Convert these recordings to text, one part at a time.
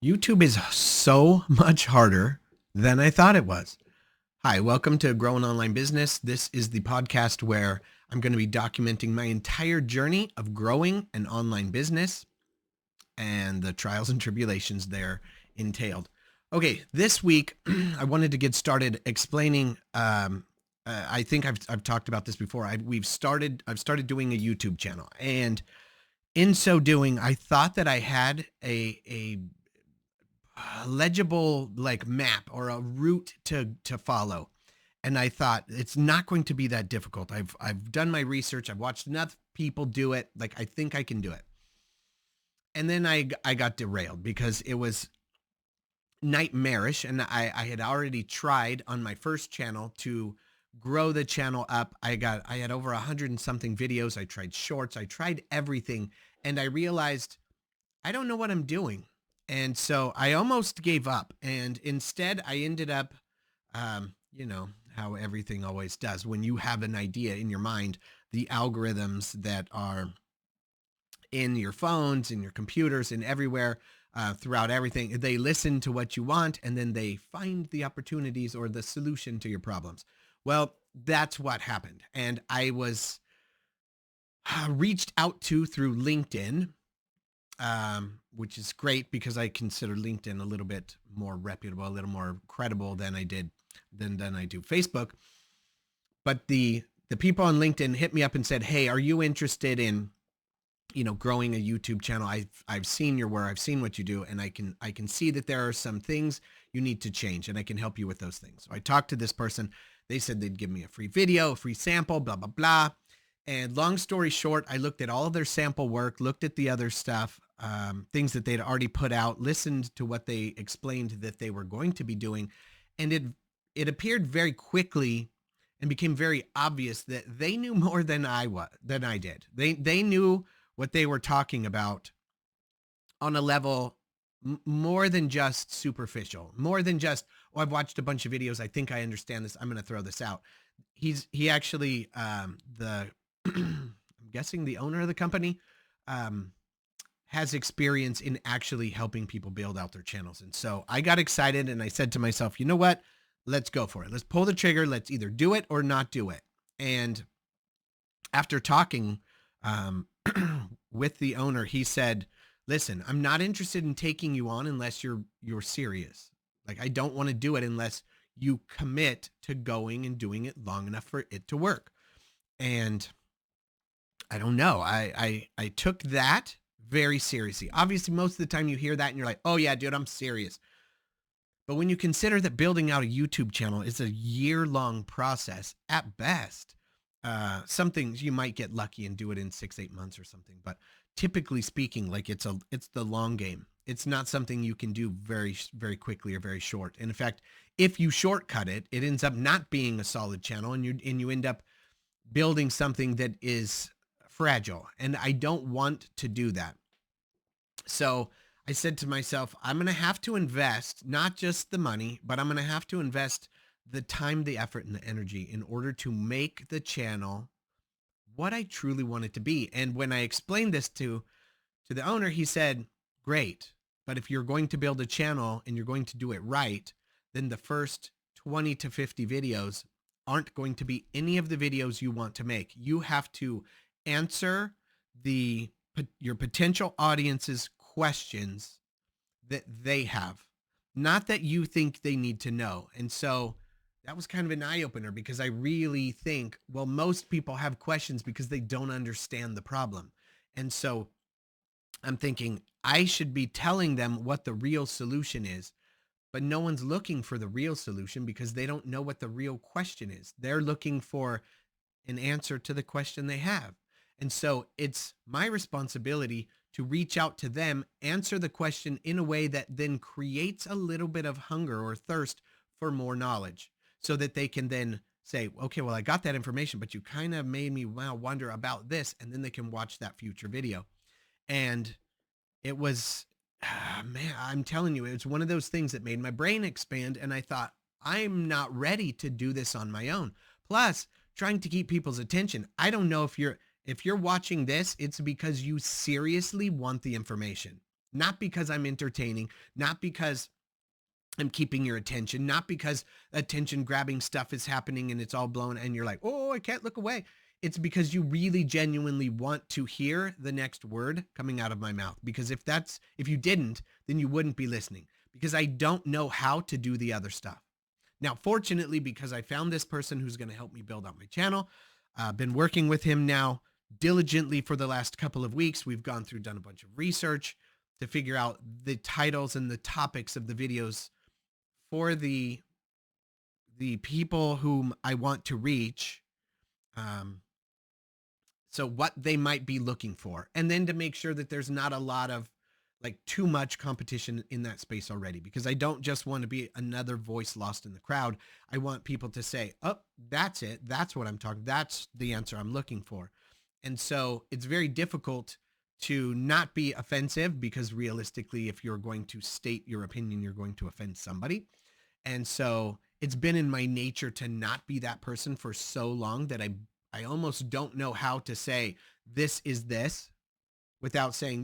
YouTube is so much harder than I thought it was. Hi, welcome to Grow an Online Business. This is the podcast where I'm going to be documenting my entire journey of growing an online business and the trials and tribulations there entailed. Okay, this week I wanted to get started explaining. I think I've talked about this before. I've started doing a YouTube channel, and in so doing, I thought that I had a legible like map or a route to follow. And I thought it's not going to be that difficult. I've done my research. I've watched enough people do it. Like, I think I can do it. And then I got derailed because it was nightmarish. And I had already tried on my first channel to grow the channel up. I had over 100 and something videos. I tried shorts. I tried everything. And I realized I don't know what I'm doing. And so I almost gave up. And instead I ended up, you know, how everything always does. When you have an idea in your mind, the algorithms that are in your phones, in your computers, and everywhere, throughout everything, they listen to what you want, and then they find the opportunities or the solution to your problems. Well, that's what happened. And I was reached out to through LinkedIn, which is great because I consider LinkedIn a little bit more reputable, a little more credible than I do Facebook. But the people on LinkedIn hit me up and said, "Hey, are you interested in, growing a YouTube channel? I've seen your work, I've seen what you do, and I can see that there are some things you need to change, and I can help you with those things." So I talked to this person. They said they'd give me a free video, a free sample, blah, blah, blah. And long story short, I looked at all of their sample work, looked at the other stuff, things that they'd already put out, listened to what they explained that they were going to be doing. And it appeared very quickly and became very obvious that they knew more than I did. They knew what they were talking about on a level more than just superficial, more than just, oh, I've watched a bunch of videos, I think I understand this, I'm going to throw this out. He actually, I'm guessing the owner of the company, has experience in actually helping people build out their channels. And so I got excited and I said to myself, you know what, let's go for it. Let's pull the trigger. Let's either do it or not do it. And after talking with the owner, he said, listen, I'm not interested in taking you on unless you're serious. Like, I don't want to do it unless you commit to going and doing it long enough for it to work. And I don't know. I took that very seriously. Obviously, most of the time you hear that and you're like, oh yeah, dude, I'm serious. But when you consider that building out a YouTube channel is a year-long process at best, some things you might get lucky and do it in 6-8 months or something. But typically speaking, like, it's the long game. It's not something you can do very, very quickly or very short. And in fact, if you shortcut it, it ends up not being a solid channel, and you end up building something that is fragile. And I don't want to do that. So I said to myself, I'm going to have to invest not just the money, but I'm going to have to invest the time, the effort, and the energy in order to make the channel what I truly want it to be. And when I explained this to the owner, he said, great, but if you're going to build a channel and you're going to do it right, then the first 20 to 50 videos aren't going to be any of the videos you want to make. You have to answer your potential audience's questions that they have, not that you think they need to know. And so that was kind of an eye-opener, because I really think, well, most people have questions because they don't understand the problem. And so I'm thinking I should be telling them what the real solution is, but no one's looking for the real solution because they don't know what the real question is. They're looking for an answer to the question they have. And so it's my responsibility to reach out to them, answer the question in a way that then creates a little bit of hunger or thirst for more knowledge, so that they can then say, okay, well, I got that information, but you kind of made me wonder about this. And then they can watch that future video. And it was, man, I'm telling you, it was one of those things that made my brain expand. And I thought, I'm not ready to do this on my own. Plus, trying to keep people's attention. I don't know if you're watching this, it's because you seriously want the information. not because I'm entertaining, not because I'm keeping your attention, not because attention grabbing stuff is happening and it's all blown and you're like, oh, I can't look away. It's because you really genuinely want to hear the next word coming out of my mouth. Because if you didn't, then you wouldn't be listening, because I don't know how to do the other stuff. Now, fortunately, because I found this person who's going to help me build out my channel, I've been working with him now diligently for the last couple of weeks. We've gone through, done a bunch of research to figure out the titles and the topics of the videos for the people whom I want to reach. So what they might be looking for, and then to make sure that there's not a lot of like too much competition in that space already, because I don't just want to be another voice lost in the crowd. I want people to say, oh, that's it. That's what I'm talking. That's the answer I'm looking for. And so it's very difficult to not be offensive, because realistically, if you're going to state your opinion, you're going to offend somebody. And so it's been in my nature to not be that person for so long that I almost don't know how to say this is this without saying,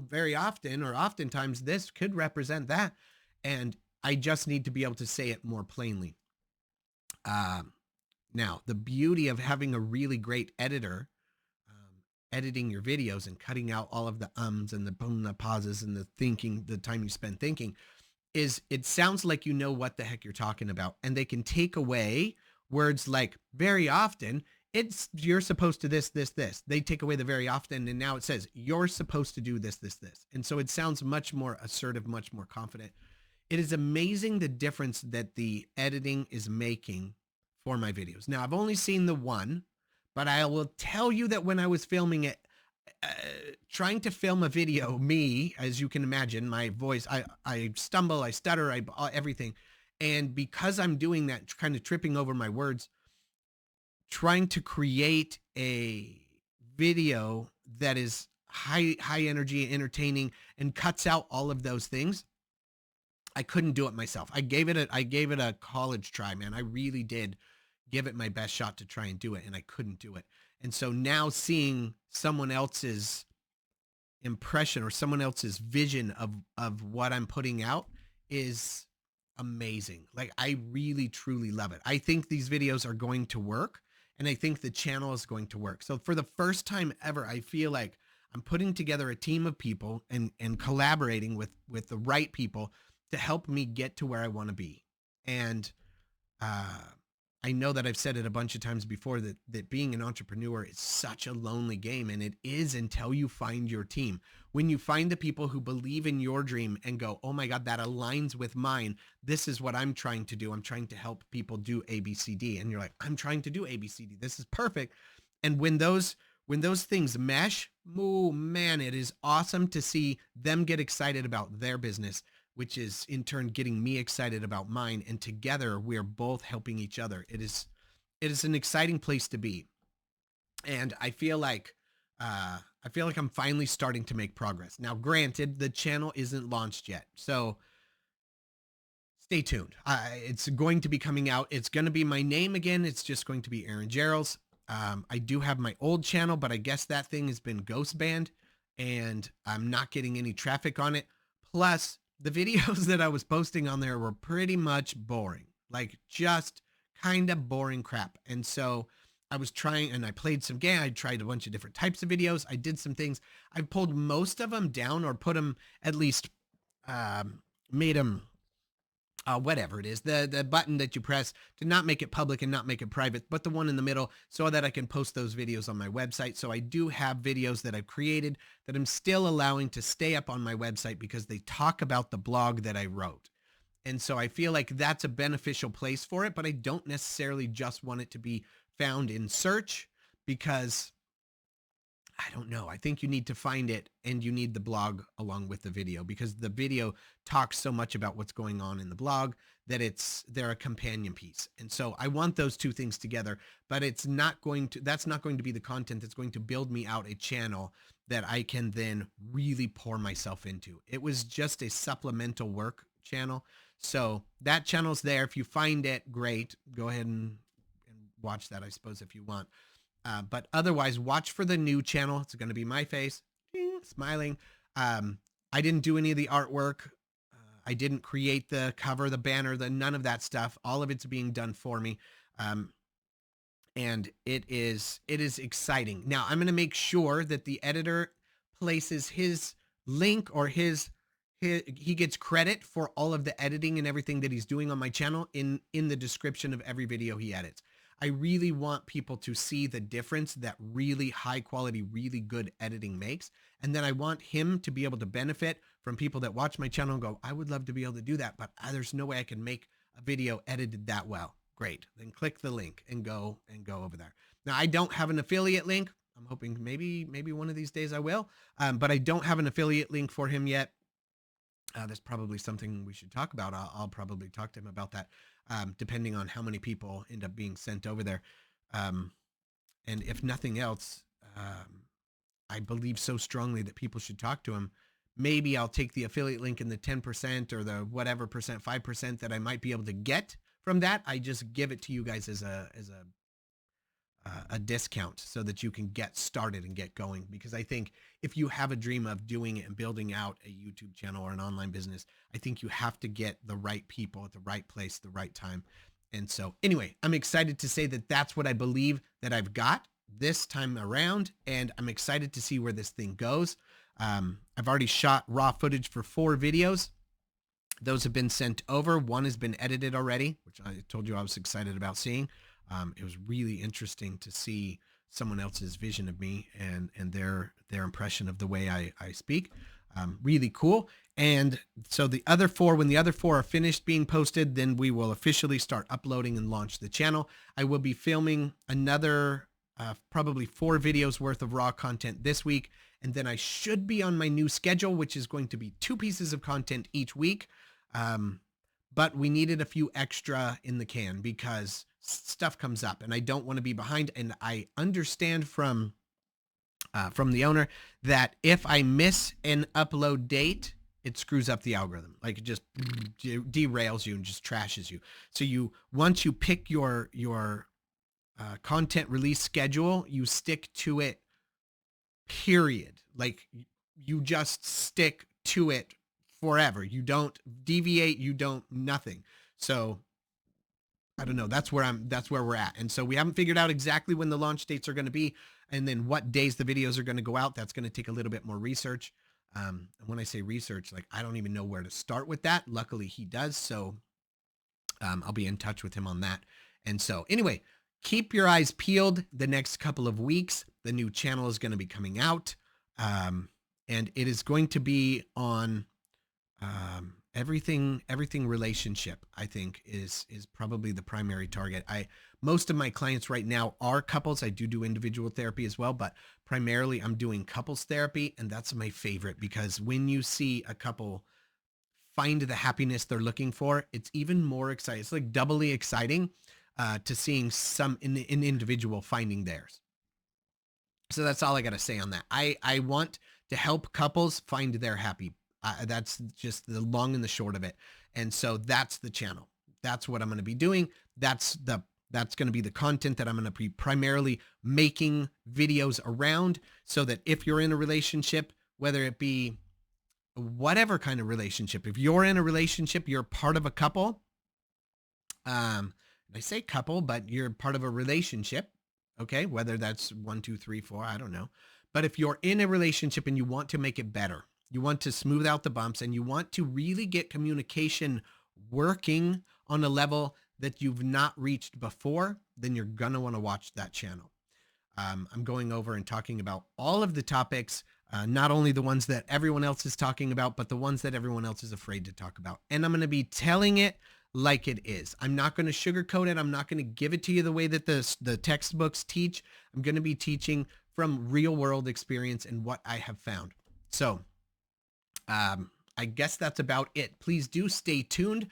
very often or oftentimes this could represent that. And I just need to be able to say it more plainly. Now, the beauty of having a really great editor editing your videos and cutting out all of the ums and the boom, the pauses and the thinking, the time you spend thinking, is it sounds like you know what the heck you're talking about. And they can take away words like very often. It's you're supposed to this. They take away the very often, and now it says you're supposed to do this. And so it sounds much more assertive, much more confident. It is amazing the difference that the editing is making for my videos. Now, I've only seen the one, but I will tell you that when I was filming it, trying to film a video, me, as you can imagine, my voice, I stumble, I stutter, everything. And because I'm doing that, kind of tripping over my words, trying to create a video that is high energy, entertaining, and cuts out all of those things, I couldn't do it myself. I gave it a college try, man. I really did give it my best shot to try and do it, and I couldn't do it. And so now seeing someone else's impression or someone else's vision of what I'm putting out is amazing. Like, I really, truly love it. I think these videos are going to work, and I think the channel is going to work. So for the first time ever, I feel like I'm putting together a team of people and collaborating with the right people to help me get to where I want to be. And I know that I've said it a bunch of times before that being an entrepreneur is such a lonely game, and it is until you find your team. When you find the people who believe in your dream and go, oh my God, that aligns with mine. This is what I'm trying to do. I'm trying to help people do ABCD. And you're like, I'm trying to do ABCD. This is perfect. And when those things mesh, oh man, it is awesome to see them get excited about their business, which is in turn getting me excited about mine. And together we're both helping each other. It is an exciting place to be. And I feel like I'm finally starting to make progress. Now, granted, the channel isn't launched yet, so stay tuned. It's going to be coming out. It's going to be my name again. It's just going to be Aaron Gerald's. I do have my old channel, but I guess that thing has been ghost banned and I'm not getting any traffic on it. Plus, the videos that I was posting on there were pretty much boring, like just kind of boring crap. And so I was trying, and I played some game. I tried a bunch of different types of videos. I did some things. I pulled most of them down, or put them, at least made them, whatever it is, the button that you press to not make it public and not make it private, but the one in the middle, so that I can post those videos on my website. So I do have videos that I've created that I'm still allowing to stay up on my website because they talk about the blog that I wrote. And so I feel like that's a beneficial place for it, but I don't necessarily just want it to be found in search, because I don't know. I think you need to find it, and you need the blog along with the video, because the video talks so much about what's going on in the blog that they're a companion piece. And so I want those two things together, but that's not going to be the content that's going to build me out a channel that I can then really pour myself into. It was just a supplemental work channel. So that channel's there. If you find it, great. Go ahead and watch that, I suppose, if you want. But otherwise, watch for the new channel. It's going to be my face, smiling. I didn't do any of the artwork. I didn't create the cover, the banner, none of that stuff. All of it's being done for me. Um, and it is exciting. Now I'm going to make sure that the editor places his link or he gets credit for all of the editing and everything that he's doing on my channel in the description of every video he edits. I really want people to see the difference that really high quality, really good editing makes. And then I want him to be able to benefit from people that watch my channel and go, I would love to be able to do that, but there's no way I can make a video edited that well. Great. Then click the link and go over there. Now I don't have an affiliate link. I'm hoping maybe one of these days I will, but I don't have an affiliate link for him yet. That's probably something we should talk about. I'll probably talk to him about that, depending on how many people end up being sent over there. And if nothing else, I believe so strongly that people should talk to him. Maybe I'll take the affiliate link in the 10% or the whatever percent, 5% that I might be able to get from that. I just give it to you guys as a discount so that you can get started and get going. Because I think if you have a dream of doing it and building out a YouTube channel or an online business, I think you have to get the right people at the right place, the right time. And so anyway, I'm excited to say that that's what I believe that I've got this time around. And I'm excited to see where this thing goes. I've already shot raw footage for 4 videos. Those have been sent over. One has been edited already, which I told you I was excited about seeing. It was really interesting to see someone else's vision of me and their impression of the way I speak. Really cool. And so the other 4, when the other 4 are finished being posted, then we will officially start uploading and launch the channel. I will be filming another probably 4 videos worth of raw content this week. And then I should be on my new schedule, which is going to be 2 pieces of content each week. But we needed a few extra in the can because stuff comes up and I don't want to be behind. And I understand from the owner that if I miss an upload date, it screws up the algorithm. Like it just derails you and just trashes you. So once you pick your content release schedule, you stick to it, period. Like you just stick to it forever. You don't deviate. You don't nothing. So I don't know. That's where we're at. And so we haven't figured out exactly when the launch dates are going to be and then what days the videos are going to go out. That's going to take a little bit more research. And when I say research, like I don't even know where to start with that. Luckily he does. So I'll be in touch with him on that. And so anyway, keep your eyes peeled the next couple of weeks. The new channel is going to be coming out. And it is going to be on everything relationship, I think is probably the primary target. Most of my clients right now are couples. I do individual therapy as well, but primarily I'm doing couples therapy. And that's my favorite because when you see a couple find the happiness they're looking for, it's even more exciting. It's like doubly exciting to seeing an individual finding theirs. So that's all I got to say on that. I want to help couples find their happy. That's just the long and the short of it. And so that's the channel. That's what I'm going to be doing. That's going to be the content that I'm going to be primarily making videos around so that if you're in a relationship, whether it be whatever kind of relationship, if you're in a relationship, you're part of a couple. I say couple, but you're part of a relationship. Okay. Whether that's 1, 2, 3, 4, I don't know. But if you're in a relationship and you want to make it better, you want to smooth out the bumps and you want to really get communication working on a level that you've not reached before, then you're going to want to watch that channel. I'm going over and talking about all of the topics, not only the ones that everyone else is talking about, but the ones that everyone else is afraid to talk about. And I'm going to be telling it like it is. I'm not going to sugarcoat it. I'm not going to give it to you the way that the textbooks teach. I'm going to be teaching from real world experience and what I have found. So I guess that's about it. Please do stay tuned.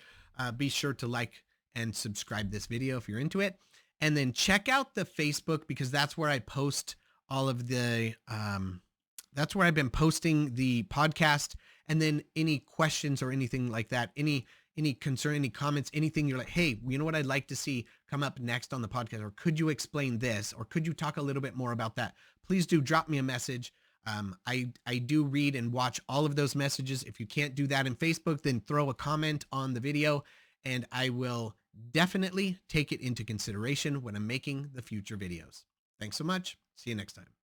Be sure to like and subscribe this video if you're into it. And then check out the Facebook because that's where I post all of the, that's where I've been posting the podcast. And then any questions or anything like that, any concern, any comments, anything you're like, hey, you know what I'd like to see come up next on the podcast, or could you explain this, or could you talk a little bit more about that? Please do drop me a message. I do read and watch all of those messages. If you can't do that in Facebook, then throw a comment on the video, and I will definitely take it into consideration when I'm making the future videos. Thanks so much. See you next time.